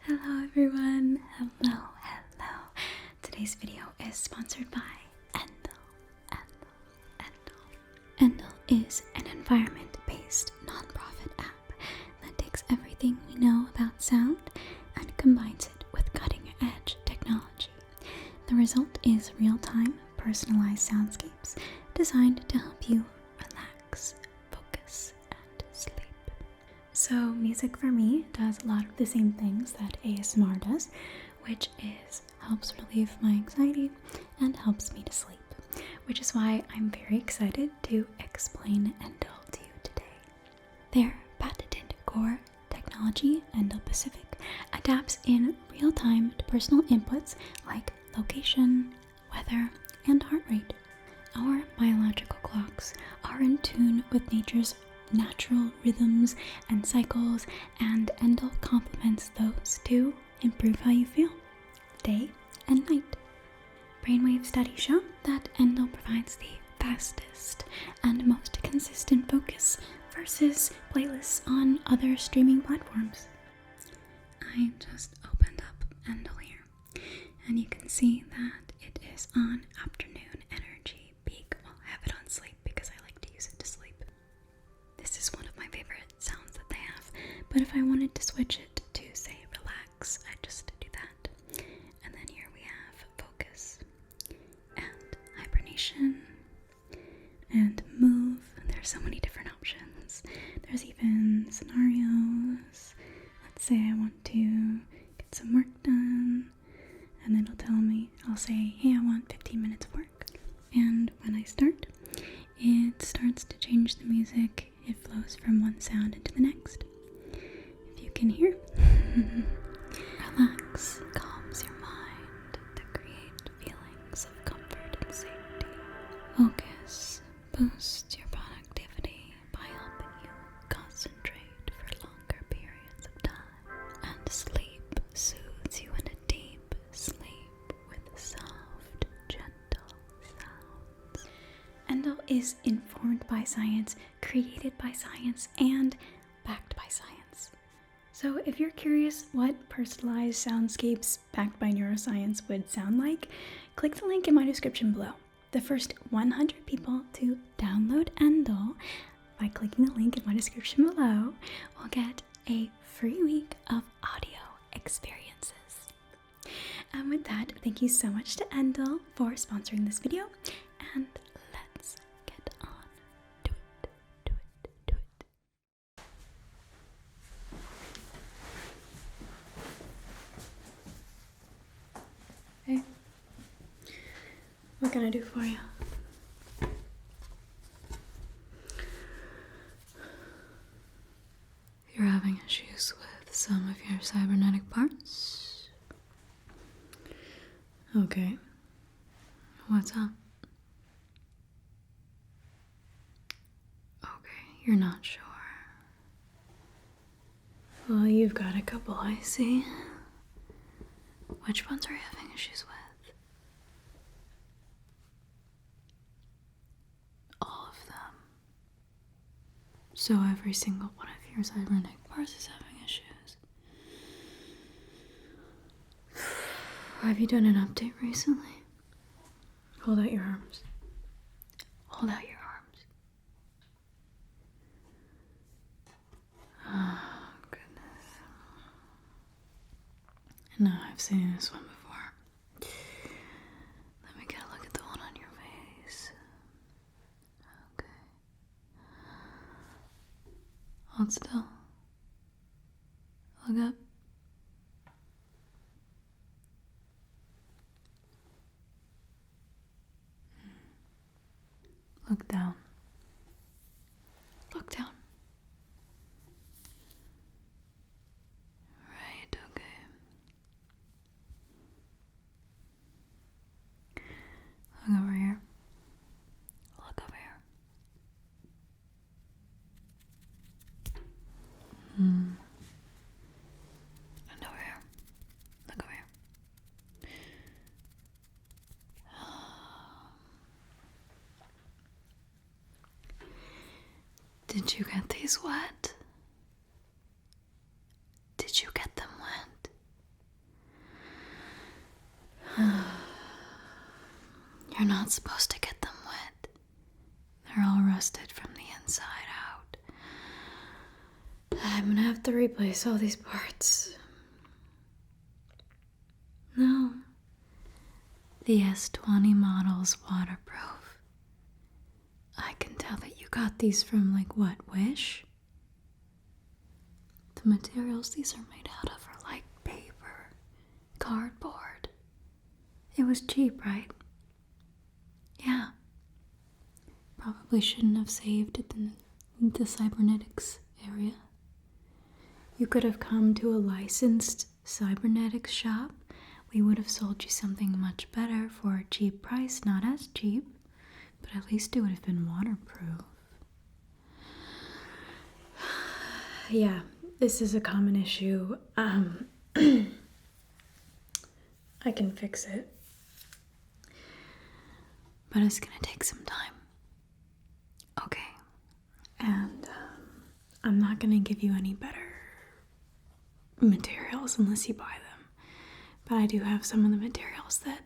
Hello everyone, hello. Today's video is sponsored by Endel. Endel is an environment-based nonprofit app that takes everything we know about sound and combines it with cutting-edge technology. The result is real-time, personalized soundscapes designed to help you relax, focus, and sleep. So music for me does a lot of the same things that ASMR does, which is helps relieve my anxiety and helps me to sleep, which is why I'm very excited to explain Endel to you today. Their patented core technology, Endel Pacific, adapts in real time to personal inputs like location, weather, and heart rate. Our biological clocks are in tune with nature's natural rhythms and cycles, and Endel complements those to improve how you feel, day and night. Brainwave studies show that Endel provides the fastest and most consistent focus versus playlists on other streaming platforms. I just opened up Endel here, and you can see that it is on afternoon energy peak. Well, I have it on sleep because I like to use it to sleep. This is one of my favorite sounds that they have, but if I wanted to switch it to, say, relax, I just do that. And then here we have focus and hibernation and move. There's so many different options. There's even scenarios. Let's say I want to get some work done, and it'll tell me, I'll say, hey, I want 15 minutes of work. And when I start, it starts to change the music. It flows from one sound into the next. If you can hear, relax, calms your mind to create feelings of comfort and safety. Focus boosts your productivity by helping you concentrate for longer periods of time. And sleep soothes you in a deep sleep with soft, gentle sounds. Endel is informed by science, created by science, and backed by science. So if you're curious what personalized soundscapes backed by neuroscience would sound like, click the link in my description below. The first 100 people to download Endel by clicking the link in my description below will get a free week of audio experiences. And with that, thank you so much to Endel for sponsoring this video, and let's get on to it. Hey, what can I do for you? You're having issues with some of your cybernetic parts? Okay. What's up? Okay, you're not sure. Well, you've got a couple, I see. Which ones are you having issues with? All of them. So every single one of your cybernetic parts is having issues. Have you done an update recently? Hold out your arms. Hold out your arms. Oh, goodness. No, I've seen this one before. Let me get a look at the one on your face. Okay. Hold still. Look up. Look down. Look down. Right, okay. Look over here. Look over here. And over here. Look over here. Did you get these wet? Did you get them wet? You're not supposed to get them wet. They're all rusted from the inside out. I'm gonna have to replace all these parts. No. The S20 model's waterproof. I can tell that you got these from, like, what, Wish? The materials these are made out of are like paper, cardboard. It was cheap, right? Yeah. Probably shouldn't have saved it in the Cybernetics area. You could have come to a licensed Cybernetics shop. We would have sold you something much better for a cheap price. Not as cheap, but at least it would have been waterproof. Yeah, this is a common issue. I can fix it. But it's gonna take some time. Okay. And I'm not gonna give you any better materials unless you buy them. But I do have some of the materials that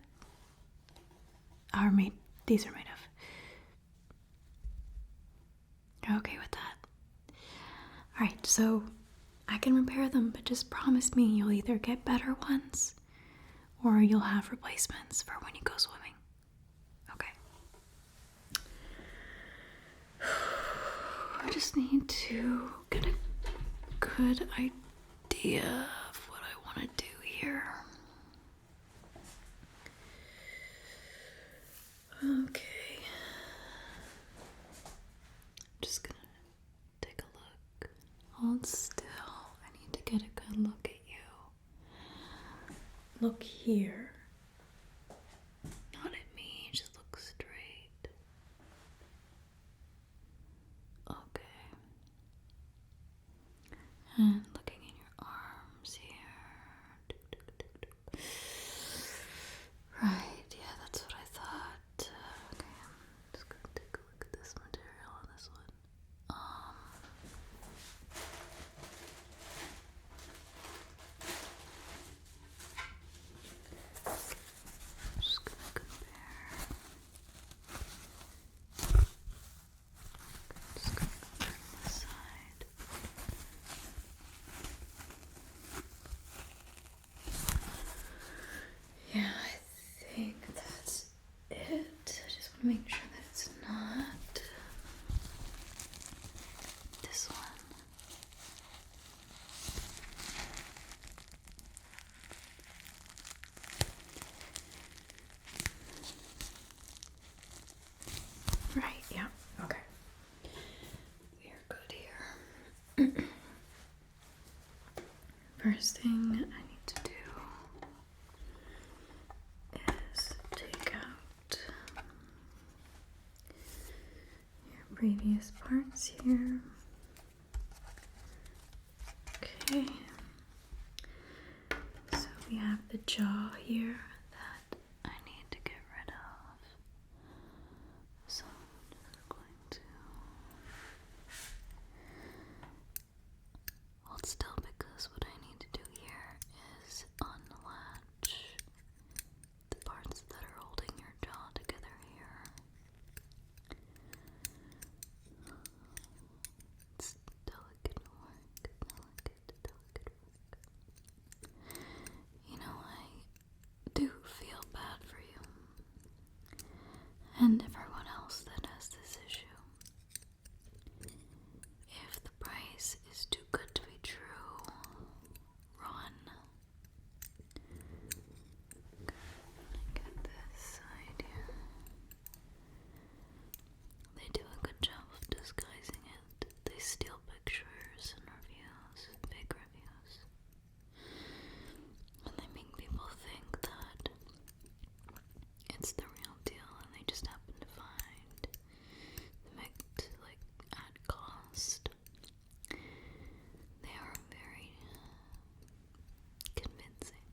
these are made of. You're okay with that? Alright, so I can repair them, but just promise me you'll either get better ones or you'll have replacements for when you go swimming. Okay. I just need to get a good idea of what I want to do here. Okay. I'm just gonna take a look. Hold still. I need to get a good look at you. Look here. Not at me, just look straight. Okay. And looking in your arms here. Right, yeah, that's what I thought. Okay, I'm just gonna take a look at this material on this one. Just gonna compare. Just gonna compare this side. Yeah, I think that's it. I just want to make sure that it's not this one. Right, yeah, okay. We are good here. First thing I need to do is take out your previous parts here. Okay. So we have the jaw here that I need to get rid of. So I'm just going to hold still because what I need to do here is unlatch the parts that are holding your jaw together here. It's delicate work, delicate work. You know, I do feel bad for you and everyone else that has this issue. If the price is too good to be true, run. Get this side here. They do a good job of disguising it. They steal pictures and reviews, big reviews. And they make people think that it's the real deal and they just happen to find them at cost. They are very convincing.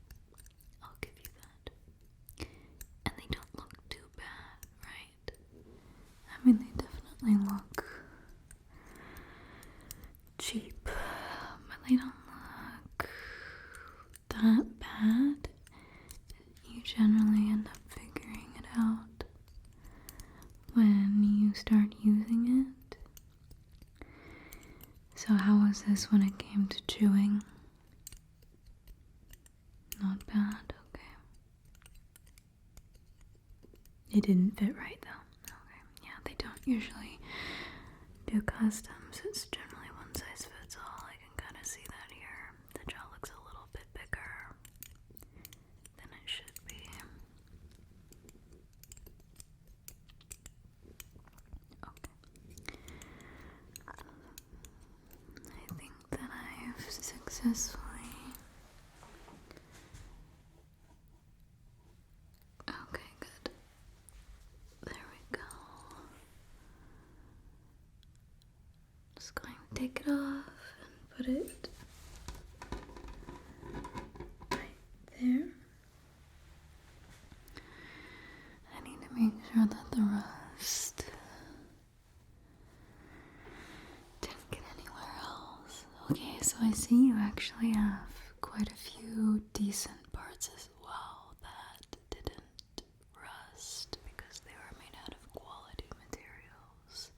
I'll give you that. And they don't look too bad, right? I mean, they definitely look cheap, but they don't look that bad. You generally end up figuring it out was this when it came to chewing? Not bad, okay. It didn't fit right though. Okay, yeah, they don't usually do customs. It's generally one size fits all. I can kind of see that here. The gel looks a little bit bigger than it should be. Okay. I think that I've successfully take it off and put it right there. I need to make sure that the rust didn't get anywhere else. Okay, so I see you actually have quite a few decent parts as well that didn't rust because they were made out of quality materials.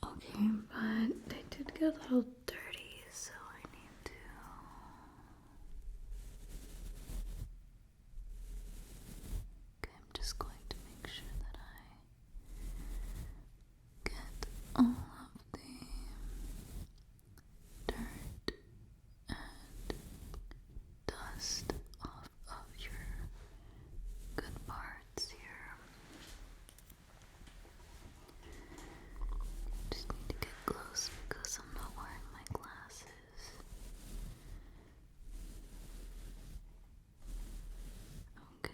Okay, but they did get a little dirty, so I need to I'm just going to make sure that I get all of the dirt and dust off of your good parts here. Just need to get close because I'm not wearing my glasses. Okay.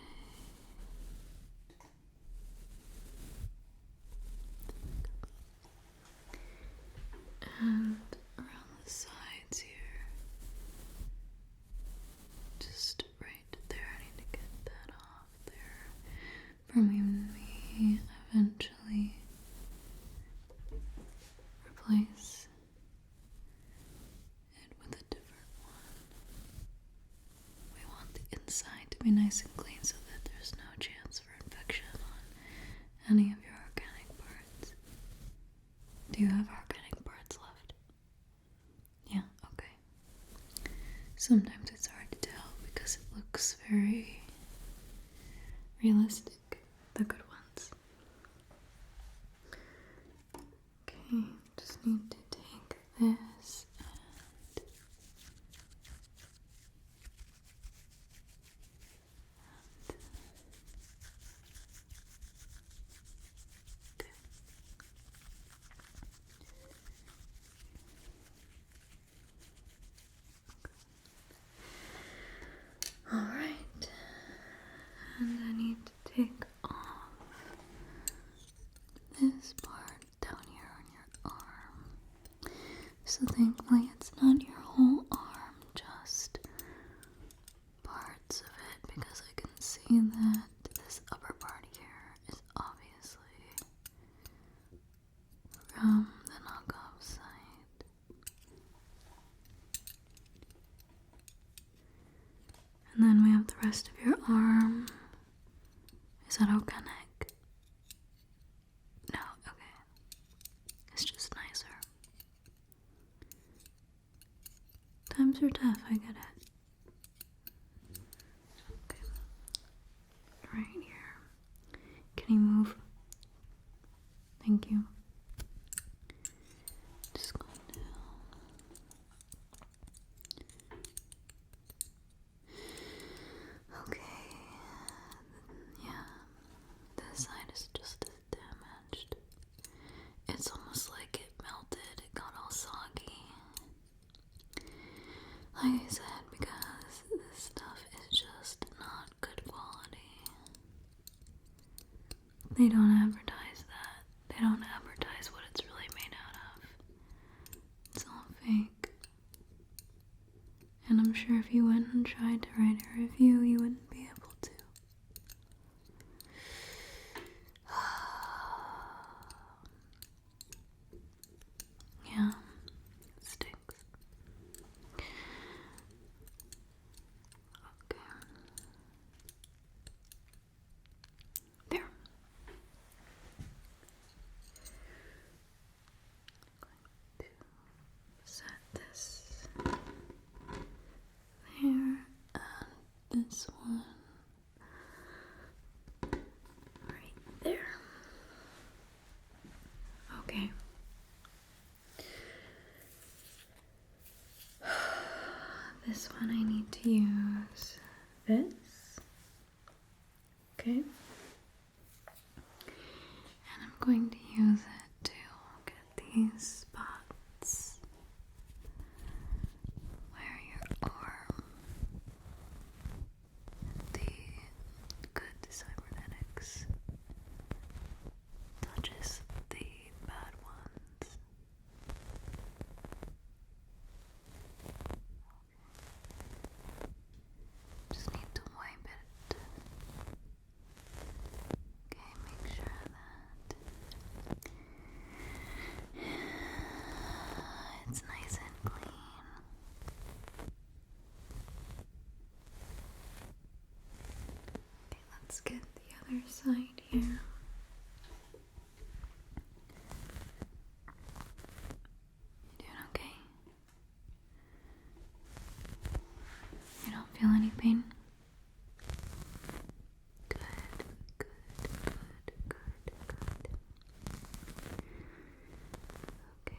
And around the sides here. Just right there. I need to get that off there. From even me eventually replace it with a different one. We want the inside to be nice and clean so that there's no chance for infection on any of your organic parts. Do you have organic parts left? Yeah, okay. Sometimes it's hard to tell because it looks very realistic, the good ones. Okay, just need to take this and okay. Alright, and I need to take off this part down here on your arm. So thankfully it's not your whole arm, just parts of it, because I can see that this upper part here is obviously from the knockoff site. And then we have the rest of your arm. Is that organic? No, okay. It's just nicer. Times are tough, I get it. Okay. Right here. Can you move? Thank you. Just going to okay. Yeah. This side is just as damaged. It's almost like it melted. It got all soggy. Like I said, because this stuff is just not good quality. They don't advertise that. They don't advertise what it's really made out of. It's all fake. And I'm sure if you went and tried to write a review, you wouldn't be able to. Yeah, it stinks. Okay. There. one I need to use this. Okay. And I'm going to use it to get these spots where your arm, the good cybernetics, touches the bad ones. Just need to wipe it. Okay, make sure that it's nice and clean. Okay, let's get the other side here. You doing okay? You don't feel any pain? Good, good, good, good, good. Okay.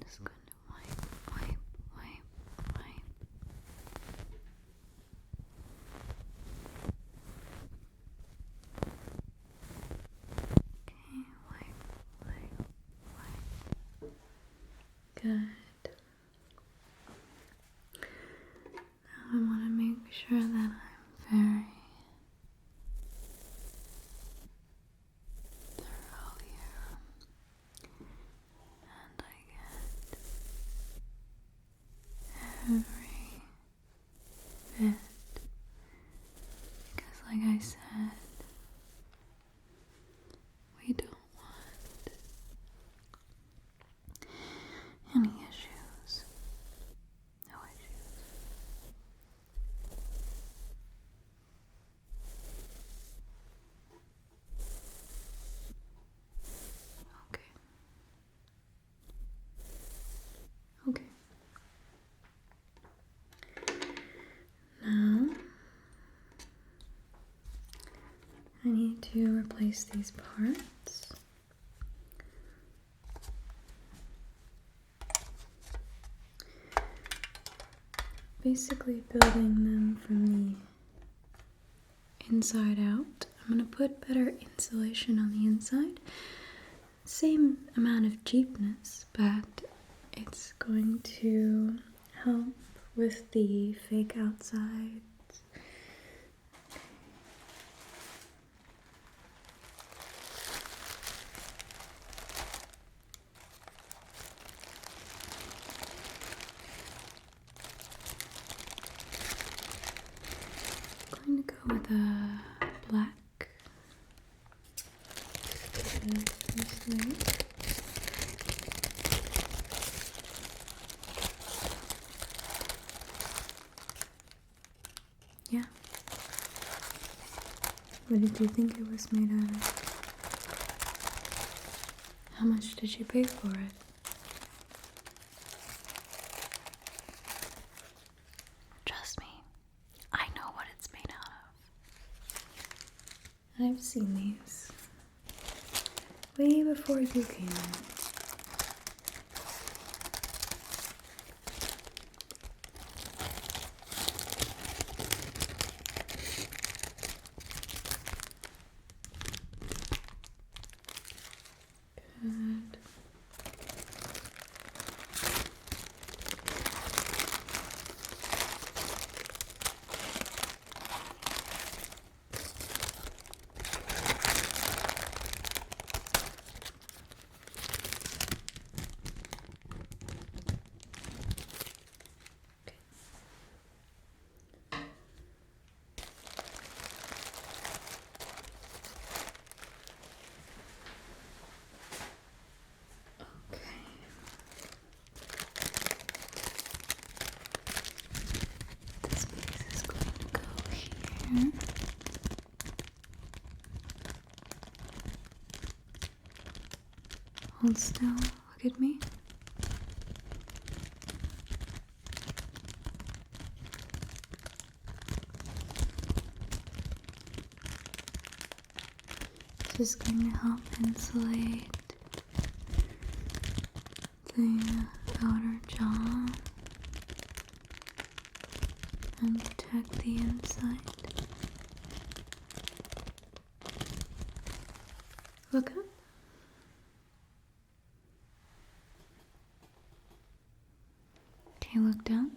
Just going to wipe, wipe, wipe, wipe. Okay, wipe, wipe, wipe. Good. Now I want to make sure that I'm very thorough here, and I get every bit, because like I said, we don't want any issues. No issues. Okay. Okay. Now, I need to replace these parts. Basically building them from the inside out. I'm going to put better insulation on the inside. Same amount of cheapness, but it's going to help with the fake outsides. I'm going to go with a black. This way. Yeah. What did you think it was made out of? How much did you pay for it? Trust me, I know what it's made out of. I've seen these way before you came in. Good. Hold still, look at me. This is going to help insulate the outer jaw and protect the inside. Look up. Okay, look down.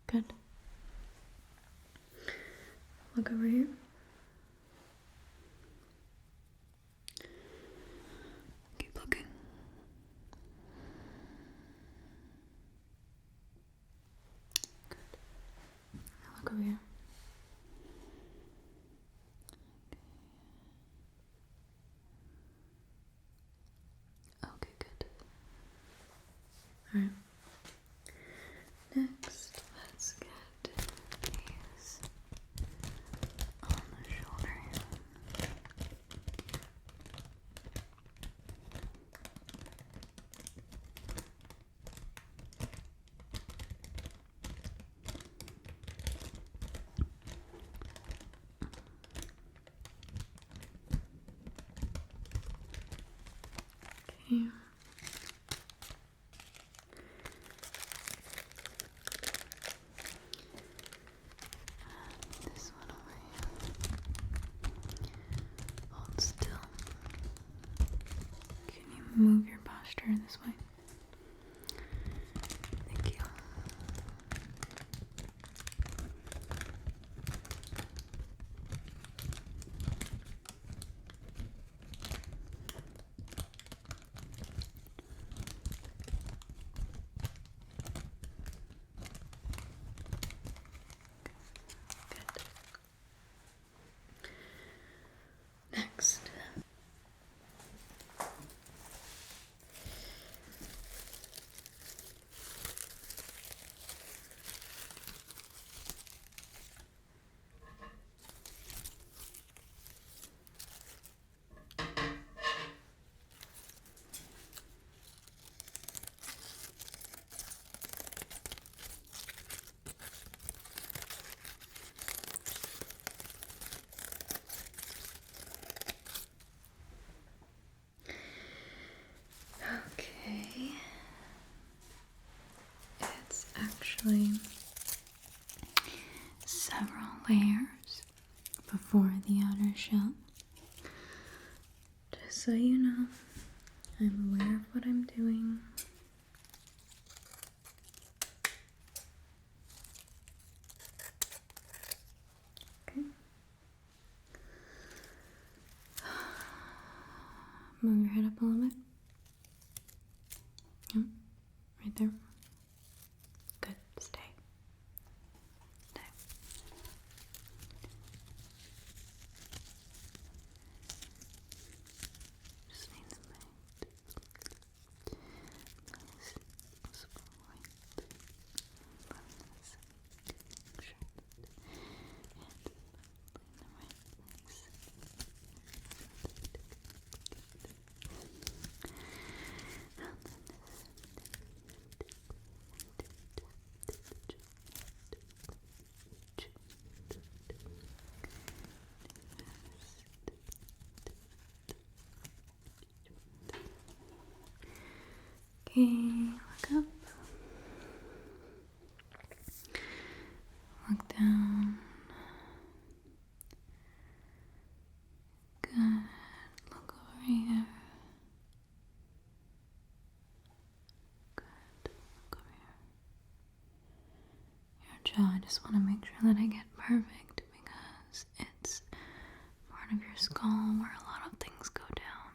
Good. Look over here. Keep looking. Good. Now look over here. Okay, good. Alright. Next, let's get these on the shoulder here. Okay. This one over here. Hold still. Can you move your posture this way? Thank you. Next. Okay. It's actually several layers before the outer shell. Just so you know, I'm aware of what I'm doing. Okay. Move your head up a little bit. Yep, right there. Good, stay. Stay. Just need to make nice possible light from this picture and in the right place. Okay, look up. Look down. Good. Look over here. Good. Look over here. Your jaw, I just want to make sure that I get perfect because it's part of your skull where a lot of things go down.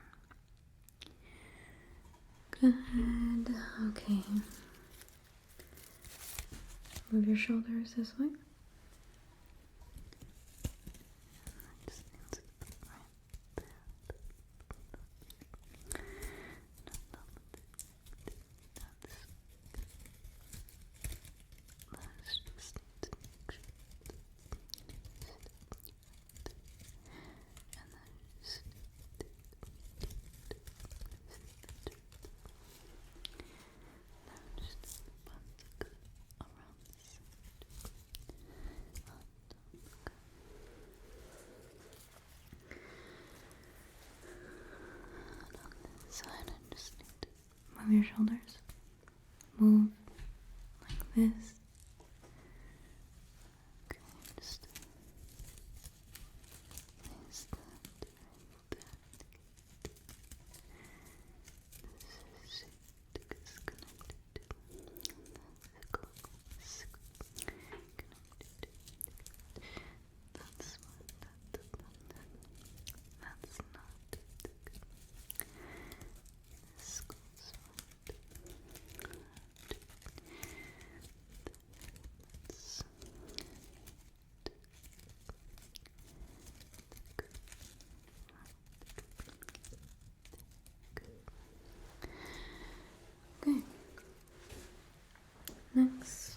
Good. Okay. Move your shoulders this way. Just needs to be right there. Let's just need to make sure. And then just around this side. Move your shoulders. Move like this. Okay, just place that right there. This is connected to that's what that's not this goes okay. Next.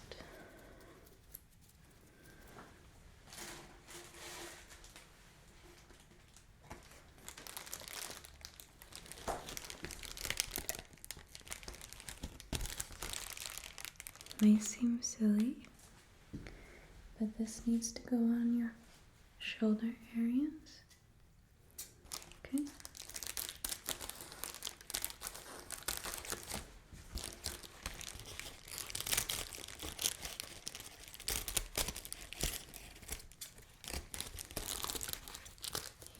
May seem silly, but this needs to go on your shoulder areas. Okay.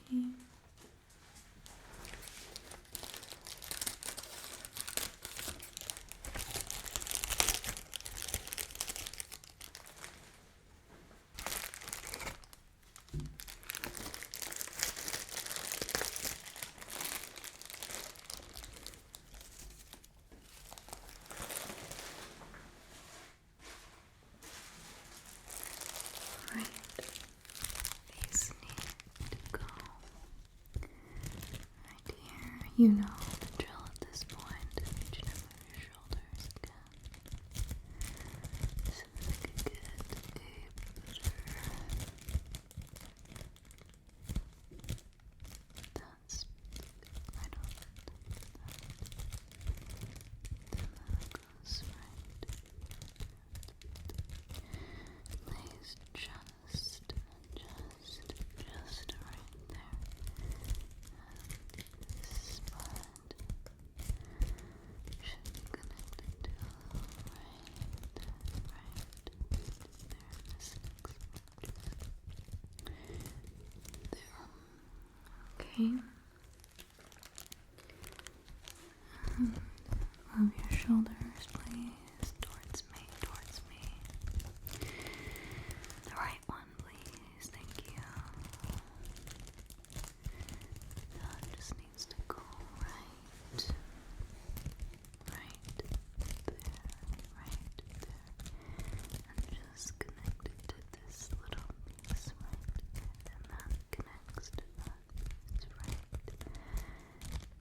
Okay. Right. These need to go right here. You know the drill at this point. I need you to move your shoulders again. So that I can get a better. That's right on it. Then that goes right. Lays just right there. And this spot should be connected to right there, this next one. There. Okay. Move your shoulders, please, towards me. The right one, please. Thank you. That just needs to go right there, and just connect it to this little piece right there, and that connects to that piece right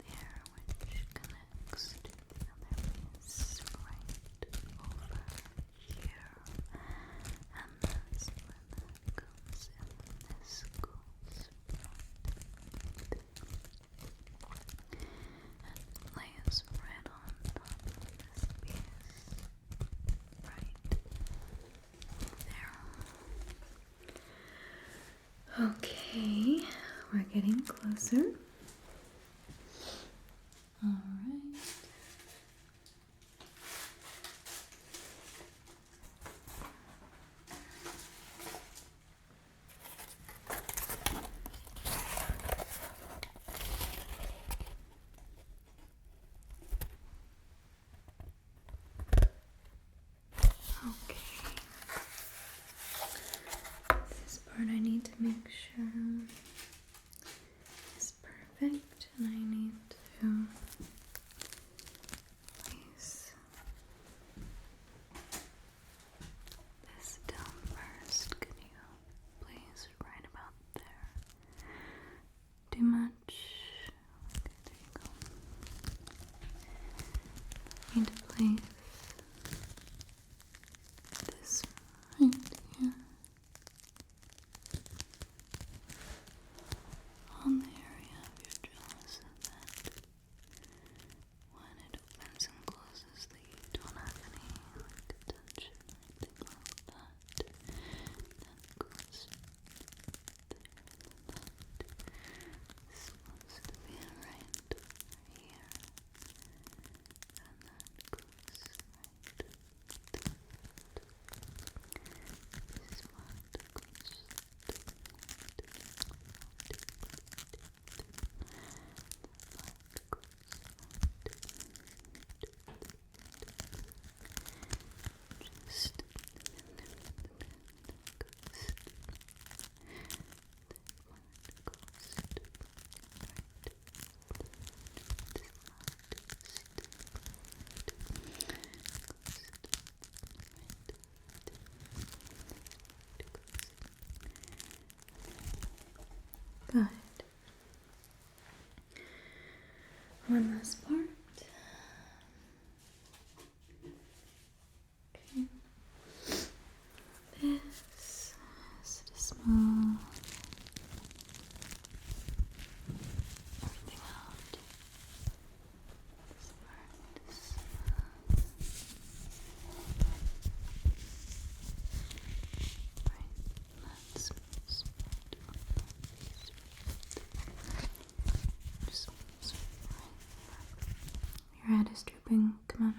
there, which connects to the other piece right over here, and that's where that comes in. This goes and lays right on top of this piece right there. Okay, we're getting closer. All right. Okay. This part I need to make sure is perfect, and I need to place this down first. Could you place it right about there? Too much? Okay, there you go. Need to place this right here on the area of your jaw. one last part. Okay. This is to smooth everything out. This part is smooth. Right, that's smooth. Your head is drooping. Come on.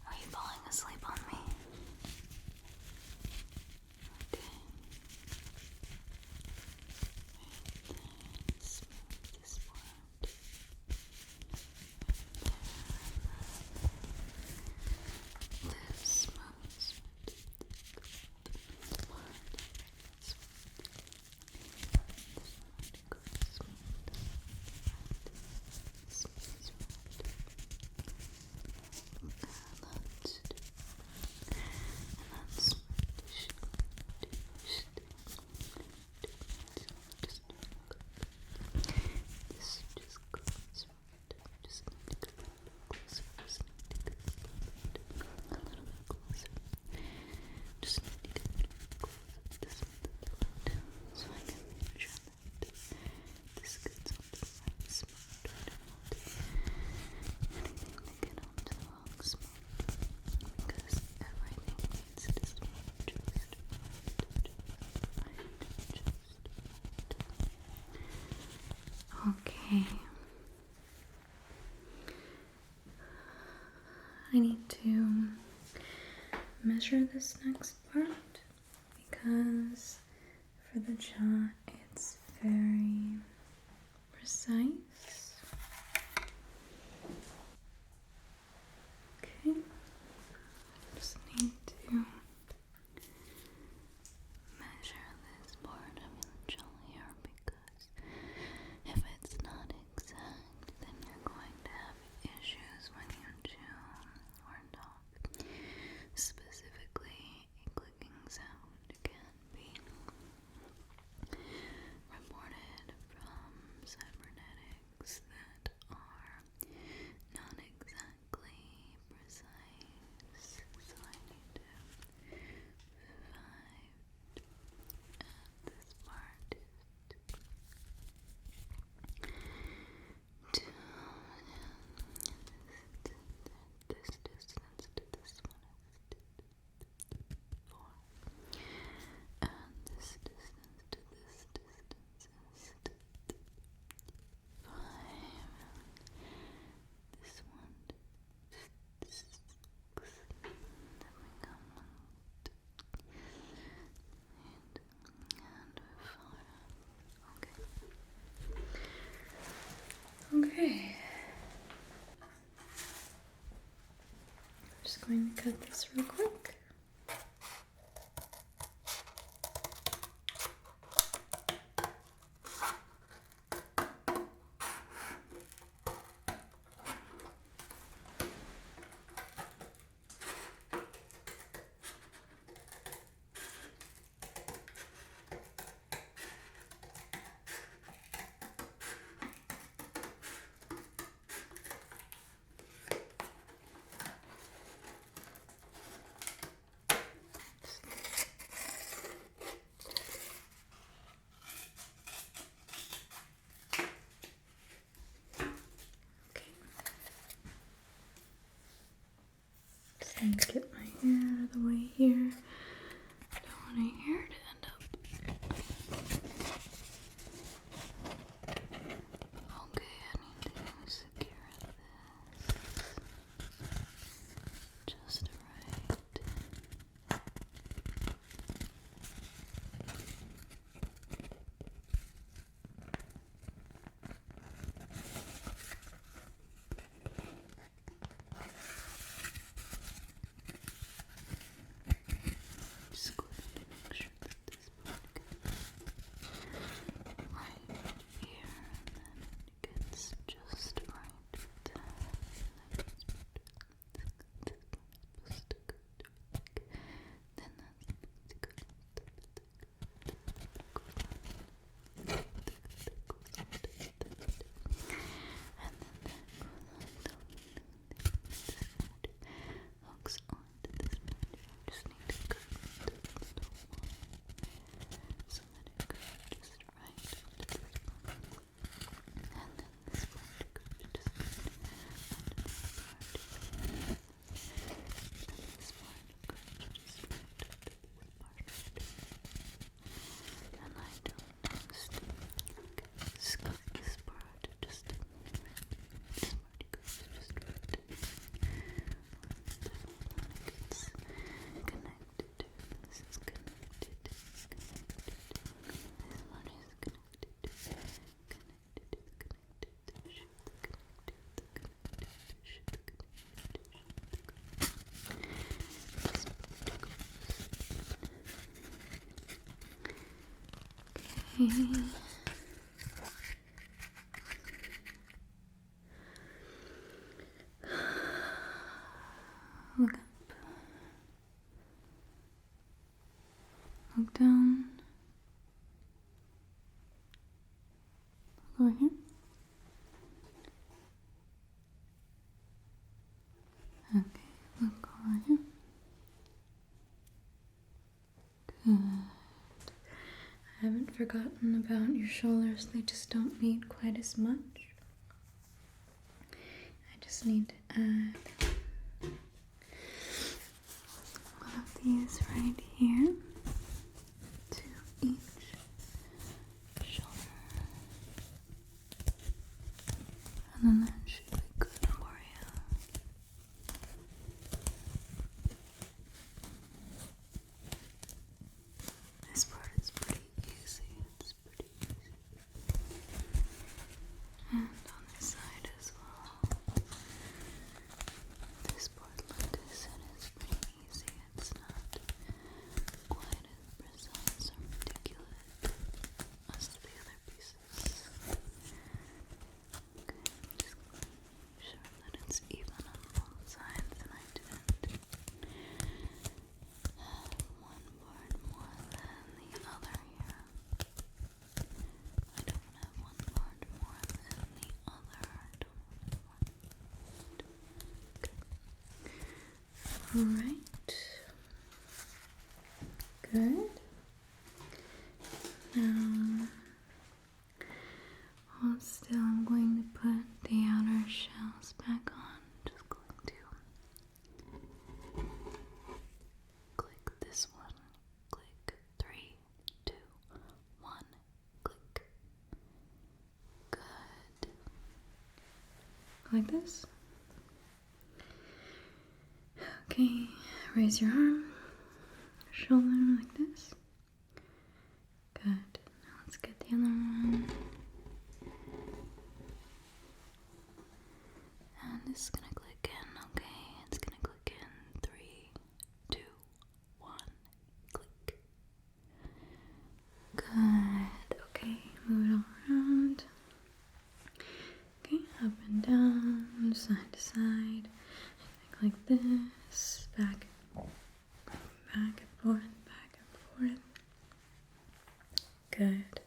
Are you falling asleep on me? Okay. Right there. Smooth this part. This smooth. Okay. I need to measure this next part because for the jaw it's very precise. Okay. Just need to measure this part of your jaw here because if it's not exact, then you're going to have issues when you chew or talk. Specifically, a clicking sound can be reported from Cybernetics that are not exactly precise. So I need to find this part to this distance to this one is 4, and this distance to this distance is 5. This one is 6. Then we come and 4. Okay. I'm just going to cut this real quick. Just need to get my hair out of the way here. Don't want my hair to end up. Okay, I need to secure this just right. Okay. Look up. Look down. Look over here. Okay, look over here. Good. I haven't forgotten about your shoulders. They just don't need quite as much. I just need to add one of these right here to each shoulder. And then that should be good for you. This part is pretty easy. It's pretty easy. And on this side as well. This part, like I said, is pretty easy. It's not quite as precise or meticulous as the other pieces. Okay, just make sure that it's even on both sides, and I didn't have one part more than the other here. I don't have one part more than the other. I don't have one. Okay. Alright. Good. Now, hold still, I'm going to put the outer shells back on. Just going to click this one. Click 3, 2, 1. Click. Good. Like this. Okay, raise your arm, shoulder like this. Good. Now let's get the other one. And this is gonna click in, okay? It's gonna click in 3, 2, 1. Click. Good. Okay, move it all around. Okay, up and down, side to side. Like this. Back and forth, back and forth. Good.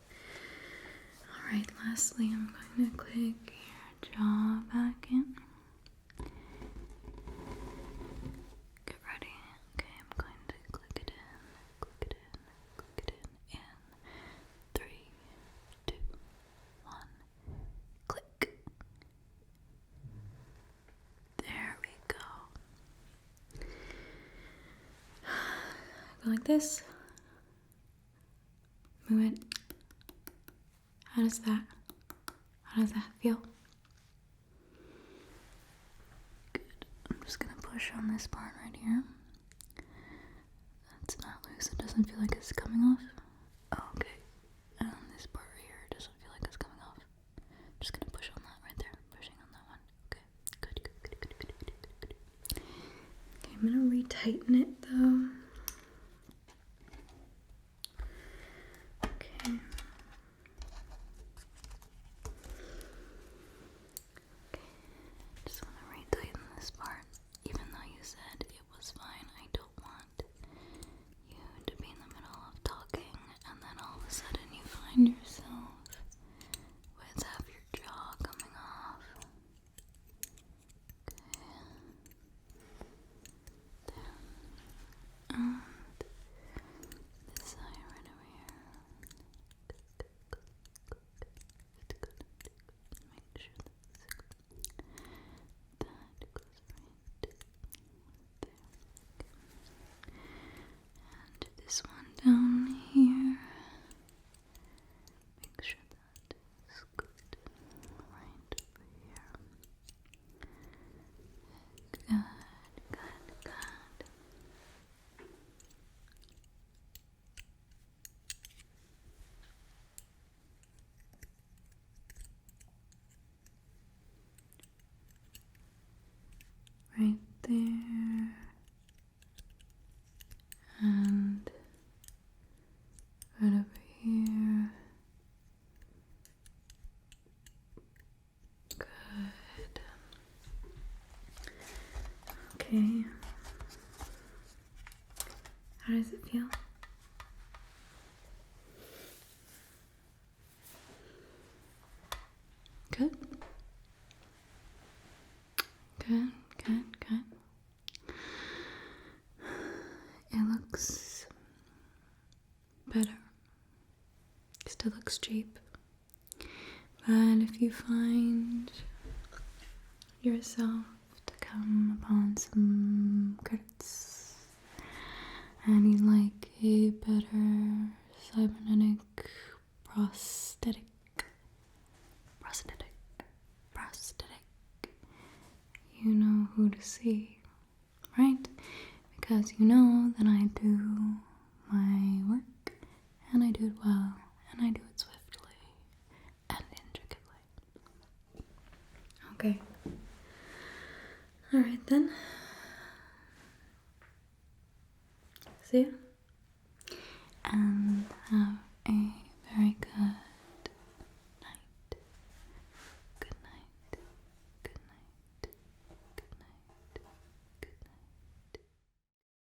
Alright, lastly, I'm going to click your jaw back in. Get ready. Okay, I'm going to click it in, click it in, click it in. 3, 2, 1. Click. There we go. Go like this. Move it. How does that feel? Good. I'm just gonna push on this part right here. That's not loose. It doesn't feel like it's coming off. Oh, okay. And this part right here doesn't feel like it's coming off. Just gonna push on that right there. Pushing on that one. Okay. Good. Okay, I'm gonna retighten it though. Okay. Just want to retighten this part. Even though you said it was fine, I don't want you to be in the middle of talking and then all of a sudden you find yourself with half your jaw coming off. Okay. There. And this side right over here. Make sure that goes right there. And this one down here. Make sure that is good. Right over here. Good. Right there. And Okay. How does it feel? Good. Good, good, good. It looks better. Still looks cheap. But if you find yourself to come upon some credits and you'd like a better cybernetic prosthetic, you know who to see, right? Because you know that I do my work, and I do it well, and I do it swiftly and intricately. Okay. Alright then. See ya. And have a very good